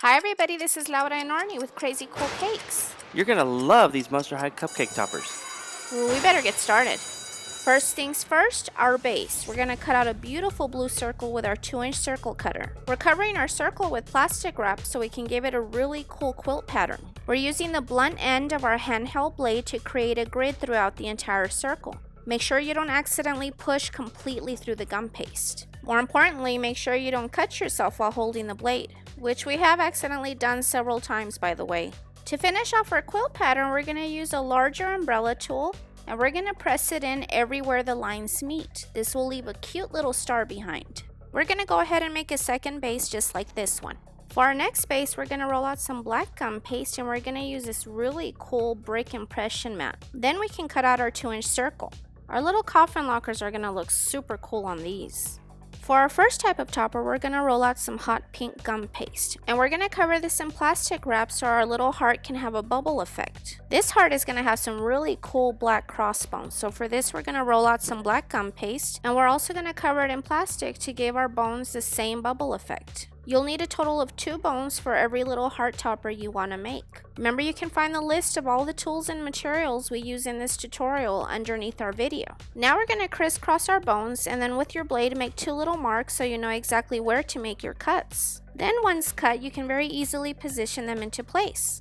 Hi everybody, this is Laura and Arnie with Crazy Cool Cakes. You're gonna love these Monster High cupcake toppers. Well, we better get started. First things first, our base. We're gonna cut out a beautiful blue circle with our 2-inch circle cutter. We're covering our circle with plastic wrap so we can give it a really cool quilt pattern. We're using the blunt end of our handheld blade to create a grid throughout the entire circle. Make sure you don't accidentally push completely through the gum paste. More importantly, make sure you don't cut yourself while holding the blade, which we have accidentally done several times, by the way. To finish off our quilt pattern, we're going to use a larger umbrella tool and we're going to press it in everywhere the lines meet. This will leave a cute little star behind. We're going to go ahead and make a second base just like this one. For our next base, we're going to roll out some black gum paste and we're going to use this really cool brick impression mat. Then we can cut out our 2-inch circle. Our little coffin lockers are going to look super cool on these. For our first type of topper, we're going to roll out some hot pink gum paste. And we're going to cover this in plastic wrap so our little heart can have a bubble effect. This heart is going to have some really cool black crossbones. So for this, we're going to roll out some black gum paste. And we're also going to cover it in plastic to give our bones the same bubble effect. You'll need a total of 2 bones for every little heart topper you want to make. Remember, you can find the list of all the tools and materials we use in this tutorial underneath our video. Now we're going to crisscross our bones and then with your blade make 2 little marks so you know exactly where to make your cuts. Then once cut, you can very easily position them into place.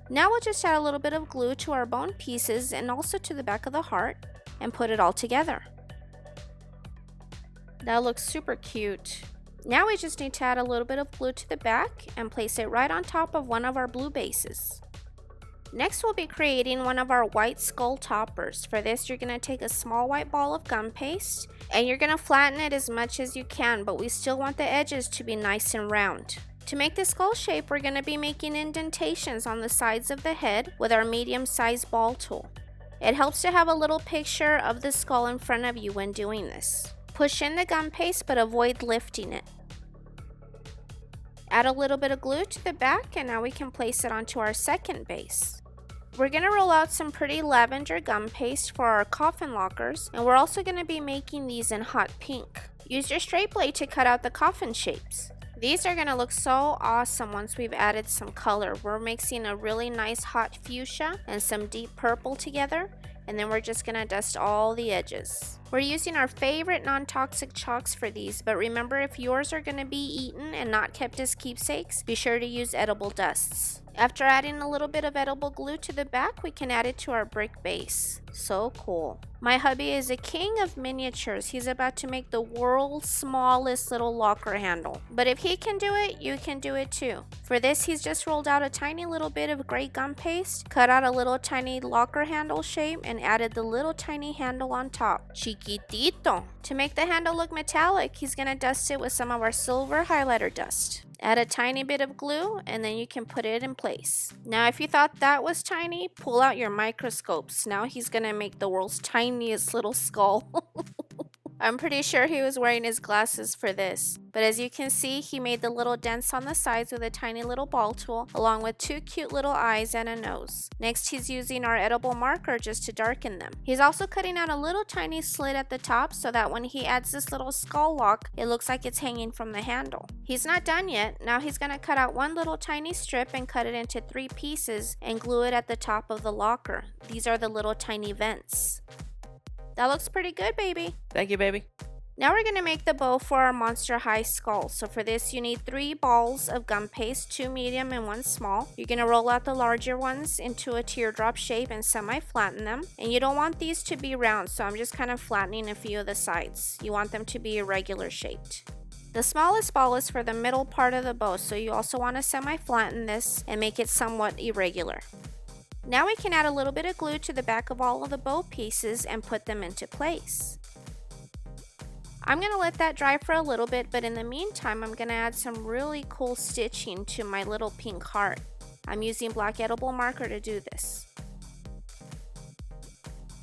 Now we'll just add a little bit of glue to our bone pieces and also to the back of the heart and put it all together. That looks super cute. Now we just need to add a little bit of glue to the back and place it right on top of one of our blue bases. Next, we'll be creating one of our white skull toppers. For this, you're going to take a small white ball of gum paste and you're going to flatten it as much as you can, but we still want the edges to be nice and round. To make the skull shape, we're going to be making indentations on the sides of the head with our medium-sized ball tool. It helps to have a little picture of the skull in front of you when doing this. Push in the gum paste but avoid lifting it. Add a little bit of glue to the back and now we can place it onto our second base. We're going to roll out some pretty lavender gum paste for our coffin lockers and we're also going to be making these in hot pink. Use your straight blade to cut out the coffin shapes. These are going to look so awesome once we've added some color. We're mixing a really nice hot fuchsia and some deep purple together. And then we're just going to dust all the edges. We're using our favorite non-toxic chalks for these, but remember if yours are going to be eaten and not kept as keepsakes, be sure to use edible dusts. After adding a little bit of edible glue to the back, we can add it to our brick base. So cool. My hubby is a king of miniatures. He's about to make the world's smallest little locker handle. But if he can do it, you can do it too. For this, he's just rolled out a tiny little bit of gray gum paste, cut out a little tiny locker handle shape, and added the little tiny handle on top. Chiquitito. To make the handle look metallic, he's going to dust it with some of our silver highlighter dust. Add a tiny bit of glue and then you can put it in place. Now if you thought that was tiny, pull out your microscopes. Now he's gonna make the world's tiniest little skull. I'm pretty sure he was wearing his glasses for this. But as you can see, he made the little dents on the sides with a tiny little ball tool, along with 2 cute little eyes and a nose. Next, he's using our edible marker just to darken them. He's also cutting out a little tiny slit at the top so that when he adds this little skull lock, it looks like it's hanging from the handle. He's not done yet. Now he's going to cut out one little tiny strip and cut it into 3 pieces and glue it at the top of the locker. These are the little tiny vents. That looks pretty good, baby. Thank you, baby. Now we're going to make the bow for our Monster High skull. So for this, you need 3 balls of gum paste, 2 medium and 1 small. You're going to roll out the larger ones into a teardrop shape and semi-flatten them. And you don't want these to be round, so I'm just kind of flattening a few of the sides. You want them to be irregular shaped. The smallest ball is for the middle part of the bow, so you also want to semi-flatten this and make it somewhat irregular. Now we can add a little bit of glue to the back of all of the bow pieces and put them into place. I'm going to let that dry for a little bit, but in the meantime, I'm going to add some really cool stitching to my little pink heart. I'm using black edible marker to do this.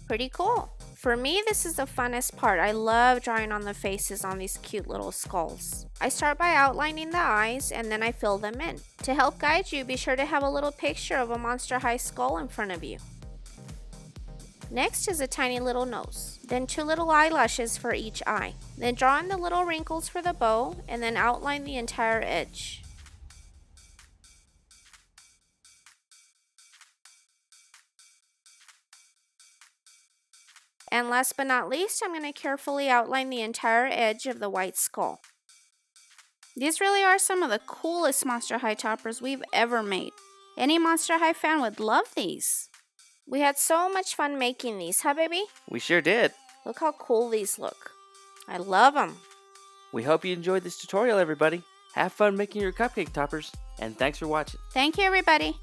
Pretty cool. For me, this is the funnest part. I love drawing on the faces on these cute little skulls. I start by outlining the eyes and then I fill them in. To help guide you, be sure to have a little picture of a Monster High skull in front of you. Next is a tiny little nose, then 2 little eyelashes for each eye. Then draw in the little wrinkles for the bow and then outline the entire edge. And last but not least, I'm going to carefully outline the entire edge of the white skull. These really are some of the coolest Monster High toppers we've ever made. Any Monster High fan would love these. We had so much fun making these, huh baby? We sure did. Look how cool these look. I love them. We hope you enjoyed this tutorial, everybody. Have fun making your cupcake toppers, and thanks for watching. Thank you, everybody.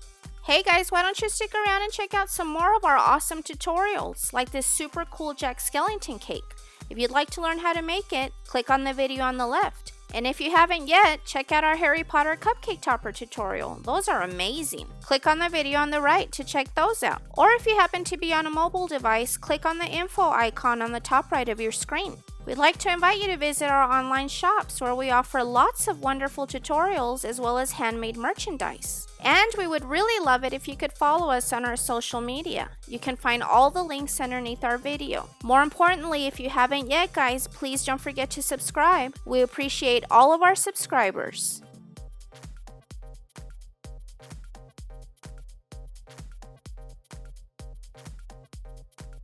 Hey guys, why don't you stick around and check out some more of our awesome tutorials, like this super cool Jack Skellington cake. If you'd like to learn how to make it, click on the video on the left. And if you haven't yet, check out our Harry Potter cupcake topper tutorial. Those are amazing. Click on the video on the right to check those out. Or if you happen to be on a mobile device, click on the info icon on the top right of your screen. We'd like to invite you to visit our online shops where we offer lots of wonderful tutorials as well as handmade merchandise. And we would really love it if you could follow us on our social media. You can find all the links underneath our video. More importantly, if you haven't yet, guys, please don't forget to subscribe. We appreciate all of our subscribers.